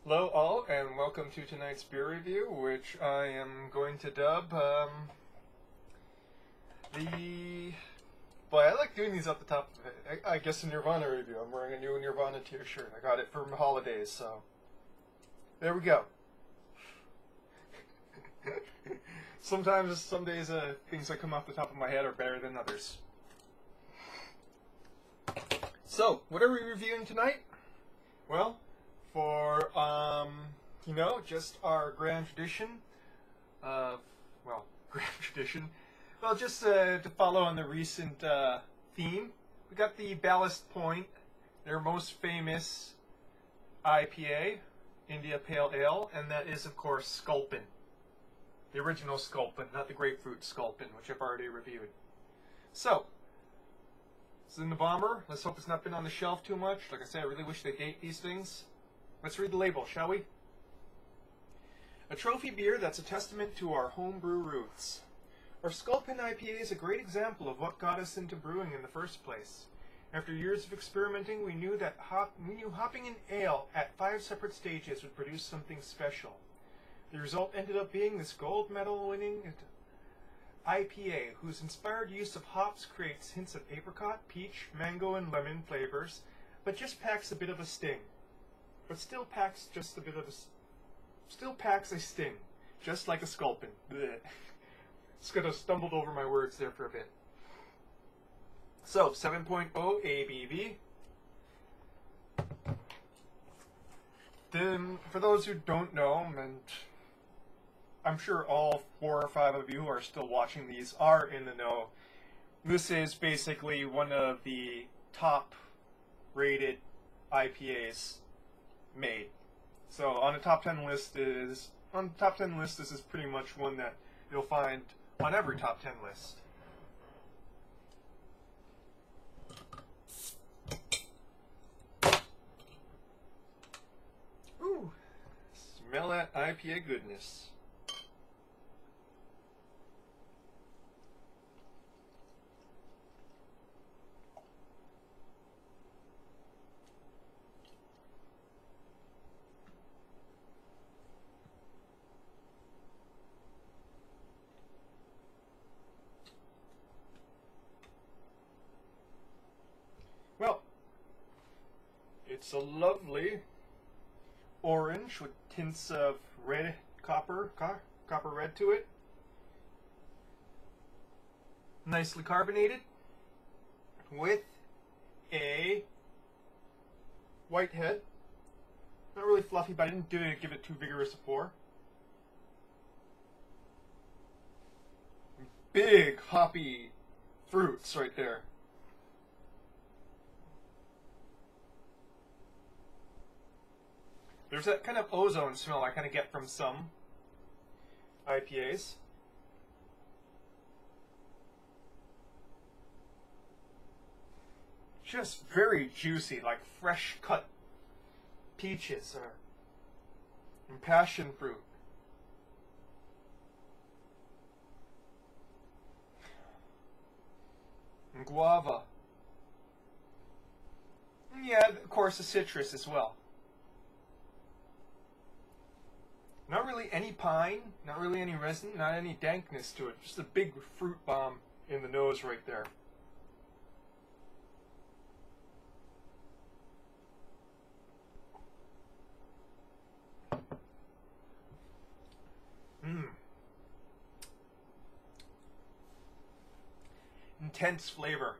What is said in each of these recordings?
Hello all, and welcome to tonight's beer review, which I am going to dub Boy, I like doing these at the top of it. I guess a Nirvana review. I'm wearing a new Nirvana t-shirt. I got it from the holidays, so there we go. Some days, things that come off the top of my head are better than others. So, what are we reviewing tonight? Well, for, just our grand tradition of, just to follow on the recent theme, we got the Ballast Point, their most famous IPA, India Pale Ale, and that is, of course, Sculpin. The original Sculpin, not the Grapefruit Sculpin, which I've already reviewed. So, it's in the bomber. Let's hope it's not been on the shelf too much. Like I said, I really wish they date these things. Let's read the label, shall we? A trophy beer that's a testament to our homebrew roots. Our Sculpin IPA is a great example of what got us into brewing in the first place. After years of experimenting, we knew hopping an ale at 5 separate stages would produce something special. The result ended up being this gold medal winning IPA, whose inspired use of hops creates hints of apricot, peach, mango, and lemon flavors, but just packs a bit of a sting. Still packs a sting, just like a Sculpin. Blech. Just could have stumbled over my words there for a bit. So, 7.0 ABV. For those who don't know, and I'm sure all 4 or 5 of you who are still watching these are in the know, this is basically one of the top rated IPAs made. So on the top 10 list this is pretty much one that you'll find on every top 10 list. Ooh, smell that IPA goodness. Well, it's a lovely orange with tints of red, copper red to it. Nicely carbonated with a white head. Not really fluffy, but I didn't give it too vigorous a pour. Big hoppy fruits right there. There's that kind of ozone smell I kind of get from some IPAs. Just very juicy, like fresh cut peaches and passion fruit. And guava. And yeah, of course, the citrus as well. Not really any pine, not really any resin, not any dankness to it. Just a big fruit bomb in the nose right there. Intense flavor.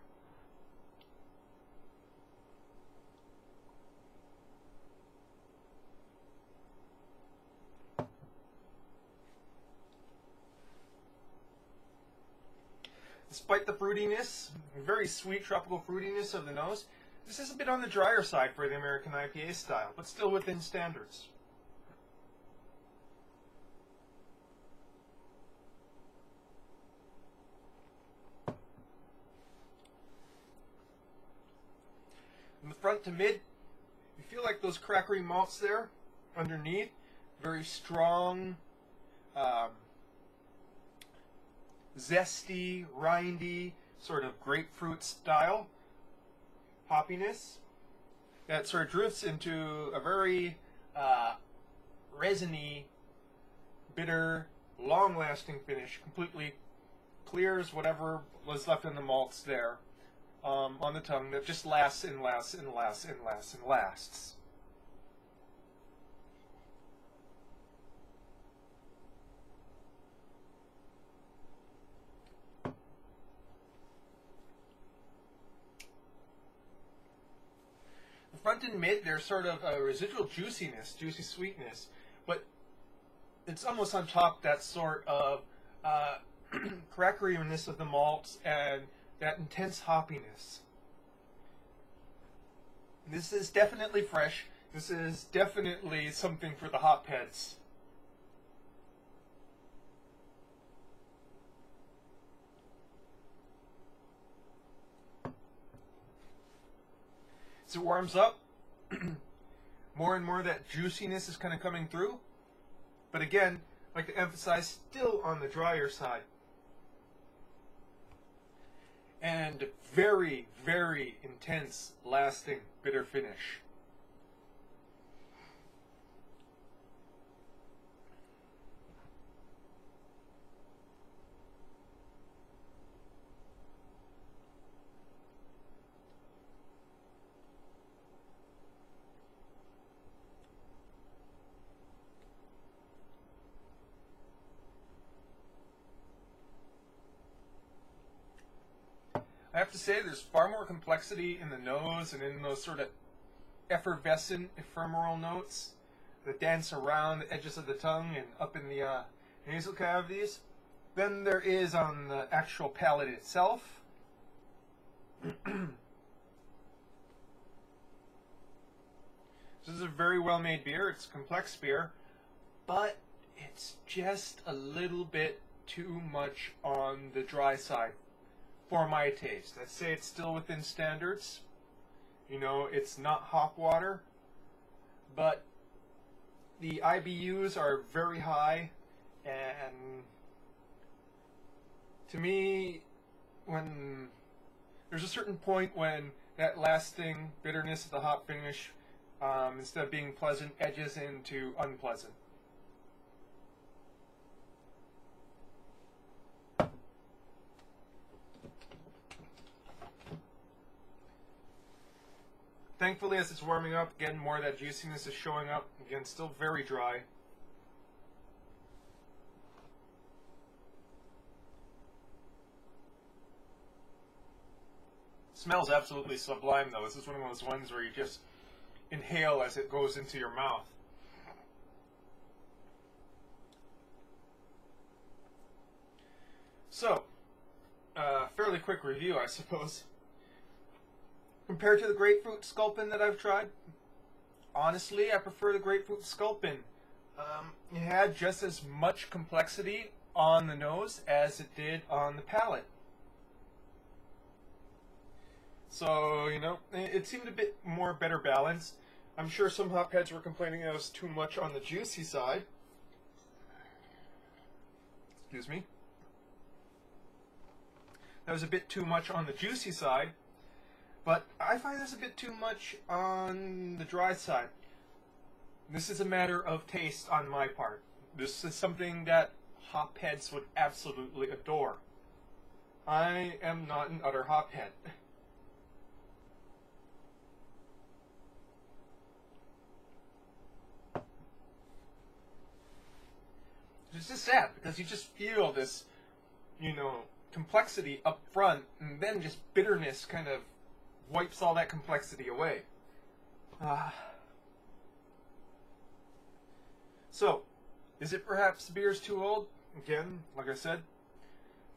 Despite the fruitiness, very sweet tropical fruitiness of the nose, this is a bit on the drier side for the American IPA style, but still within standards. From the front to mid, you feel like those crackery malts there underneath, very strong, zesty, rindy, sort of grapefruit style hoppiness that sort of drifts into a very resiny, bitter, long-lasting finish. Completely clears whatever was left in the malts there on the tongue, that just lasts and lasts and lasts and lasts and lasts. The front and mid, there's sort of a residual juiciness, juicy sweetness, but it's almost on top that sort of crackeriness of the malts and that intense hoppiness. This is definitely fresh. This is definitely something for the hopheads. As it warms up, more and more that juiciness is kind of coming through. But again, I'd like to emphasize, still on the drier side. And very, very intense, lasting, bitter finish. I have to say, there's far more complexity in the nose and in those sort of effervescent, ephemeral notes that dance around the edges of the tongue and up in the nasal cavities than there is on the actual palate itself. This is a very well-made beer. It's a complex beer, but it's just a little bit too much on the dry side for my taste. I'd say it's still within standards. You know, it's not hop water, but the IBUs are very high, and to me, when there's a certain point when that lasting bitterness of the hop finish, instead of being pleasant, edges into unpleasant. Thankfully, as it's warming up, again, more of that juiciness is showing up. Again, still very dry. Smells absolutely sublime, though. This is one of those ones where you just inhale as it goes into your mouth. So, fairly quick review, I suppose. Compared to the Grapefruit Sculpin that I've tried, honestly, I prefer the Grapefruit Sculpin. It had just as much complexity on the nose as it did on the palate. So, you know, it seemed a bit more better balanced. I'm sure some hopheads were complaining that it was too much on the juicy side. Excuse me. That was a bit too much on the juicy side. But I find this a bit too much on the dry side. This is a matter of taste on my part. This is something that hopheads would absolutely adore. I am not an utter hophead. It's just sad because you just feel this, you know, complexity up front, and then just bitterness kind of wipes all that complexity away. So, is it perhaps the beer's too old? Again, like I said,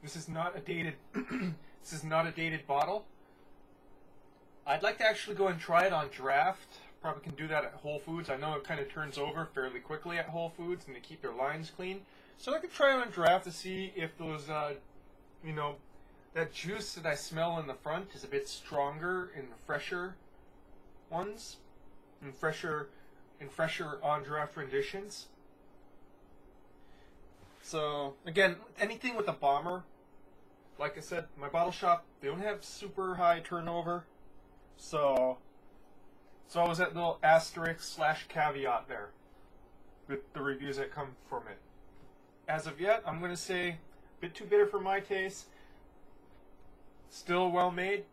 this is not a dated this is not a dated bottle. I'd like to actually go and try it on draft. Probably can do that at Whole Foods. I know it kind of turns over fairly quickly at Whole Foods, and they keep their lines clean. So I could try it on draft to see if those, you know, that juice that I smell in the front is a bit stronger in the fresher ones, in fresher on draft renditions. So again, anything with a bomber, like I said, my bottle shop, they don't have super high turnover, so always that little asterisk / caveat there. with the reviews that come from it. As of yet, I'm going to say a bit too bitter for my taste. Still well made.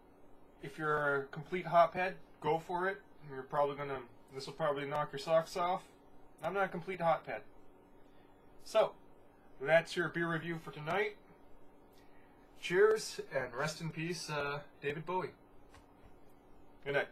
If you're a complete hophead, go for it. This will probably knock your socks off. I'm not a complete hophead. So, that's your beer review for tonight. Cheers, and rest in peace, David Bowie. Good night.